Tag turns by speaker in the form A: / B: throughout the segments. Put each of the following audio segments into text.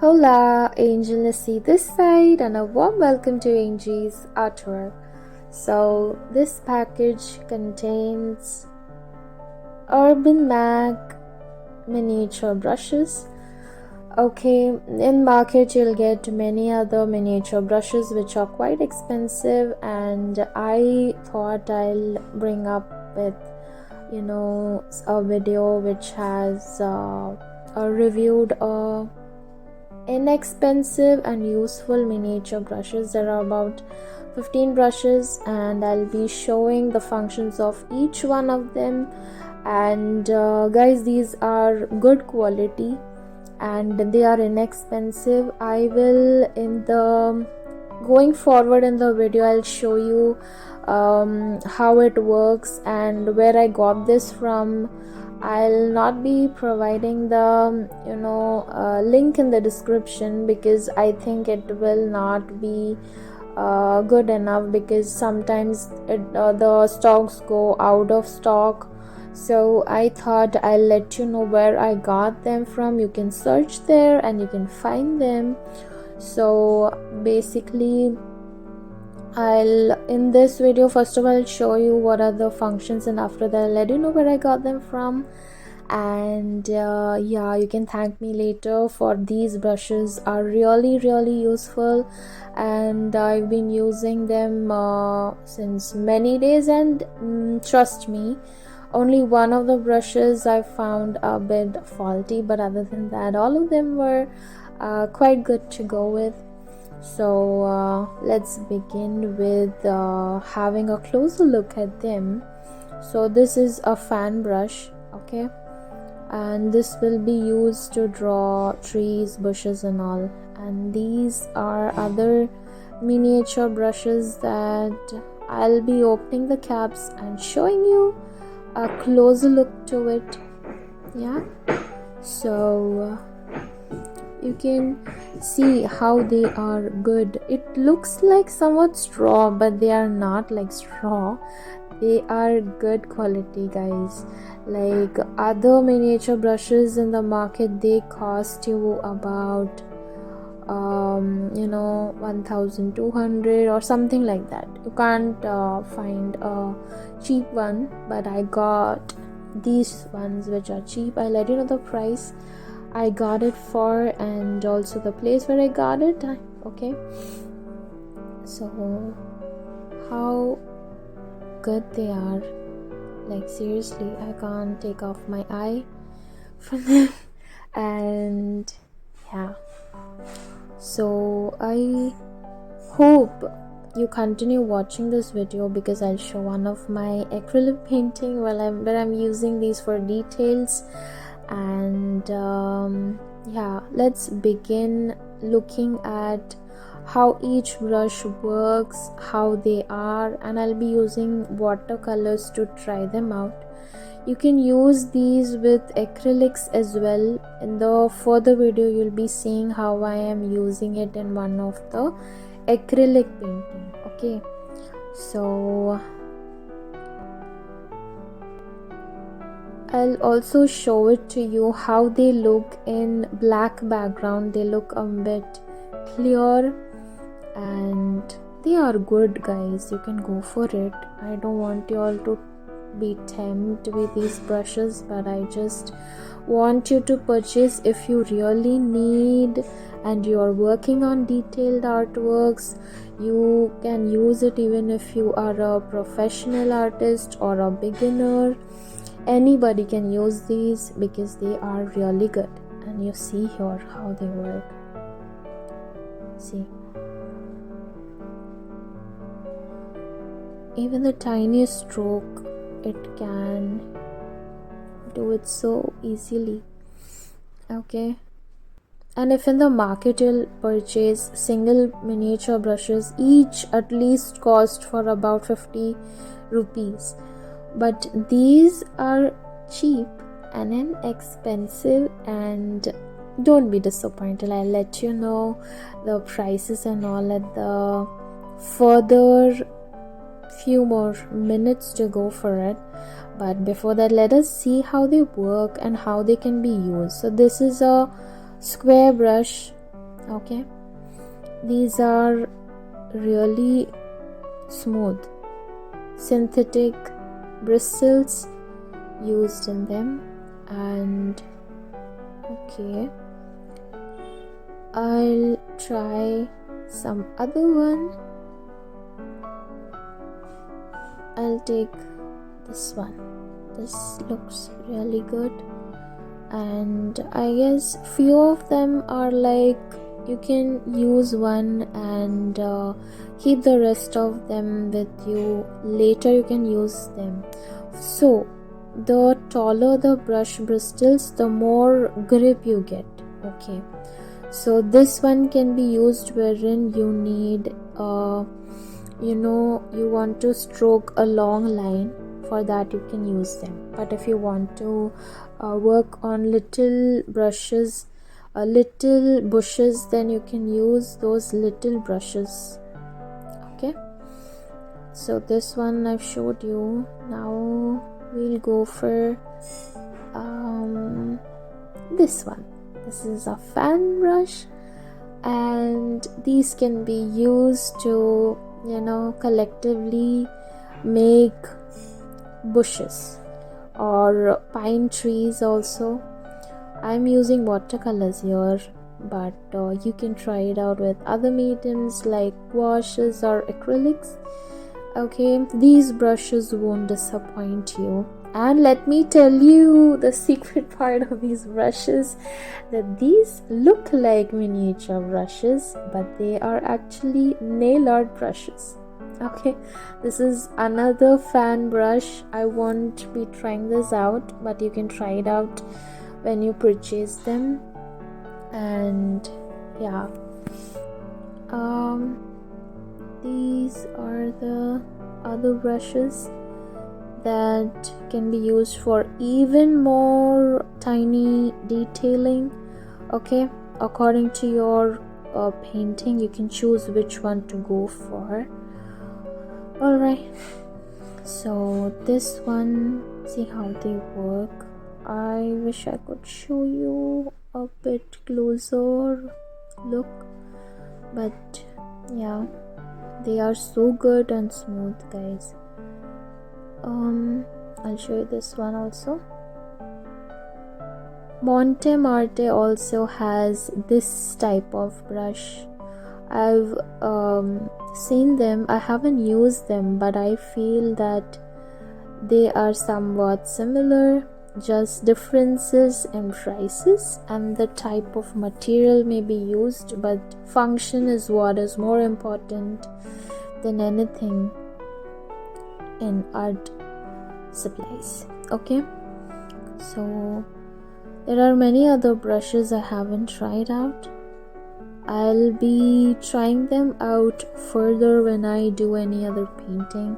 A: Hola, Angel Nessie this side, and a warm welcome to Angie's Artwork. So, this package contains Urban Mag miniature brushes. Okay, in market you'll get many other miniature brushes which are quite expensive, and I thought I'll bring up with a video which has reviewed inexpensive and useful miniature brushes. There are about 15 brushes, and I'll be showing the functions of each one of them. And guys, these are good quality and they are inexpensive. I will, in the going forward in the video, I'll show you how it works and where I got this from. I'll not be providing the link in the description because I think it will not be good enough, because sometimes the stocks go out of stock. So I thought I'll let you know where I got them from. You can search there and you can find them. So basically, in this video, first of all, I'll show you what are the functions, and after that I'll let you know where I got them from. And yeah, you can thank me later, for these brushes are really useful, and I've been using them since many days, and trust me, only one of the brushes I found a bit faulty, but other than that all of them were quite good to go with. So let's begin with having a closer look at them. So this is a fan brush, okay, and this will be used to draw trees, bushes and all. And these are other miniature brushes that I'll be opening the caps and showing you a closer look to it. Yeah, so you can see how they are good. It looks like somewhat straw, but they are not like straw. They are good quality, guys. Like other miniature brushes in the market, they cost you about 1200 or something like that. You can't find a cheap one, but I got these ones which are cheap. I'll let you know the price I got it for, and also the place where I got it. Okay, so how good they are, like seriously, I can't take off my eye from them. And yeah, so I hope you continue watching this video, because I'll show one of my acrylic painting where I'm using these for details. And yeah, let's begin looking at how each brush works, how they are, and I'll be using watercolors to try them out. You can use these with acrylics as well. In the further video, you'll be seeing how I am using it in one of the acrylic painting. Okay, so I'll also show it to you how they look in black background. They look a bit clear and they are good, guys. You can go for it. I don't want you all to be tempted with these brushes, but I just want you to purchase if you really need and you are working on detailed artworks. You can use it even if you are a professional artist or a beginner. Anybody can use these because they are really good. And you see here how they work. See, even the tiniest stroke, it can do it so easily. Okay, and if in the market you'll purchase single miniature brushes, each at least cost for about 50 rupees, but these are cheap and inexpensive. And don't be disappointed, I'll let you know the prices and all at the further few more minutes to go for it. But before that, let us see how they work and how they can be used. So this is a square brush Okay, these are really smooth, synthetic bristles used in them. And okay, I'll try some other one. I'll take this one. This looks really good, and I guess few of them are like you can use one and keep the rest of them with you. Later you can use them. So the taller the brush bristles, the more grip you get. Okay, so this one can be used wherein you need you want to stroke a long line. For that you can use them. But if you want to work on little brushes, little bushes, then you can use those little brushes. Okay, so this one I've showed you. Now we'll go for this one. This is a fan brush, and these can be used to collectively make bushes or pine trees also. I'm using watercolors here, but you can try it out with other mediums like washes or acrylics. Okay, these brushes won't disappoint you. And let me tell you the secret part of these brushes, that these look like miniature brushes, but they are actually nail art brushes. Okay, this is another fan brush. I won't be trying this out, but you can try it out when you purchase them. And yeah, these are the other brushes that can be used for even more tiny detailing. Okay, according to your painting, you can choose which one to go for. Alright, so this one, see how they work. I wish I could show you a bit closer look, but yeah, they are so good and smooth, guys. I'll show you this one also. Montmartre also has this type of brush. I've seen them. I haven't used them, but I feel that they are somewhat similar, just differences in prices and the type of material may be used, but function is what is more important than anything in art supplies. Okay, so there are many other brushes I haven't tried out. I'll be trying them out further when I do any other painting,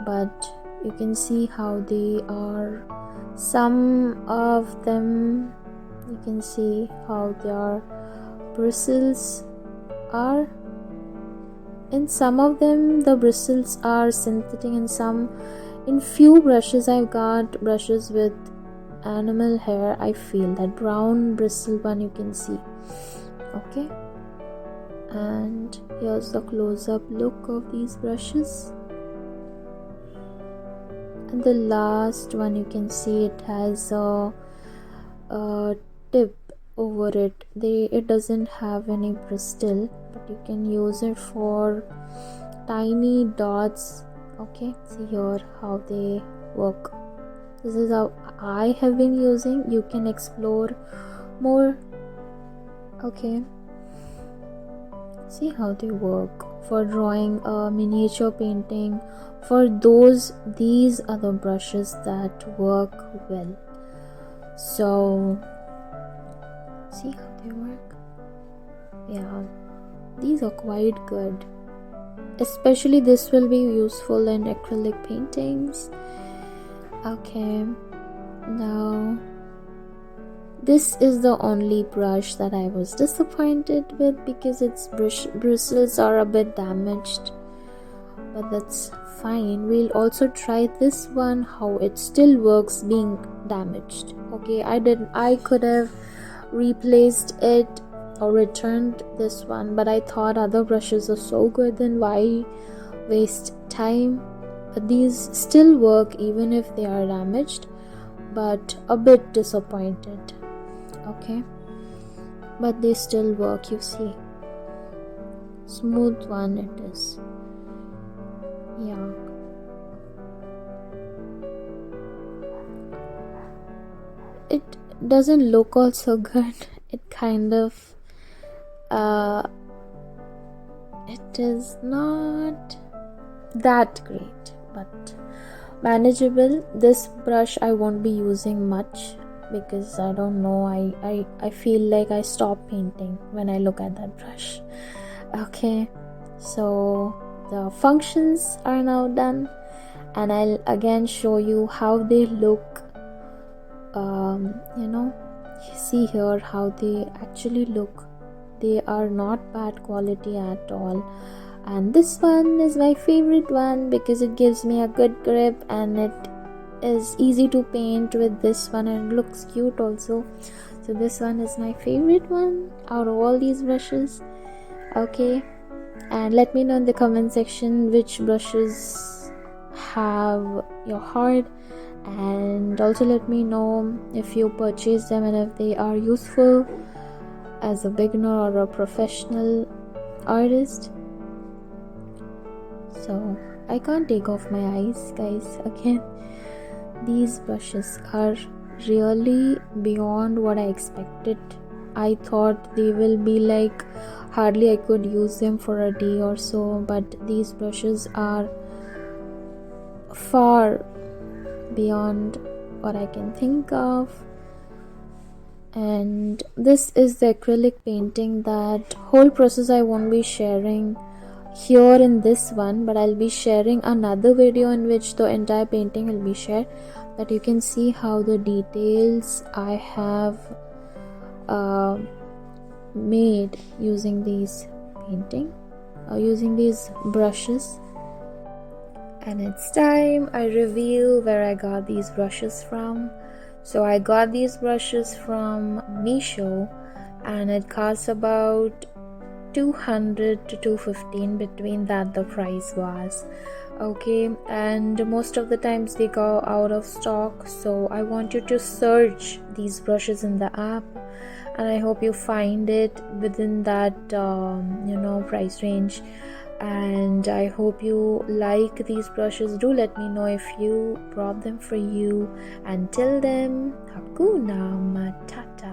A: but you can see how they are. Some of them, you can see how their bristles are. In some of them the bristles are synthetic, and in few brushes I've got brushes with animal hair. I feel that brown bristle one you can see. Okay, and here's the close-up look of these brushes, and the last one you can see it has a tip over it. It doesn't have any bristle, but you can use it for tiny dots. Okay, see here how they work. This is how I have been using. You can explore more. Okay, see how they work for drawing a miniature painting. For these are the brushes that work well. So see how they work. Yeah, these are quite good. Especially this will be useful in acrylic paintings. Okay, now this is the only brush that I was disappointed with because its bristles are a bit damaged, but that's fine. We'll also try this one, how it still works being damaged. Okay, I could have replaced it or returned this one, but I thought other brushes are so good, then why waste time? But these still work even if they are damaged, but a bit disappointed. Okay, but they still work, you see. Smooth one it is. Yeah, it doesn't look also good. It kind of it is not that great, but manageable. This brush I won't be using much because I don't know, I feel like I stop painting when I look at that brush. Okay, so the functions are now done, and I'll again show you how they look. You see here how they actually look. They are not bad quality at all, and this one is my favorite one because it gives me a good grip and it is easy to paint with this one and looks cute also. So this one is my favorite one out of all these brushes. Okay, and let me know in the comment section which brushes have your heart, and also let me know if you purchase them and if they are useful as a beginner or a professional artist. So I can't take off my eyes, guys. Again, these brushes are really beyond what I expected. I thought they will be like hardly I could use them for a day or so, but these brushes are far beyond what I can think of. And this is the acrylic painting. That whole process I won't be sharing here in this one, but I'll be sharing another video in which the entire painting will be shared, that you can see how the details I have made using these using these brushes. And it's time I reveal where I got these brushes from. So I got these brushes from Meesho, and it costs about 200 to 215, between that the price was. Okay, and most of the times they go out of stock, so I want you to search these brushes in the app, and I hope you find it within that price range. And I hope you like these brushes. Do let me know if you brought them for you. Until then, Hakuna Matata.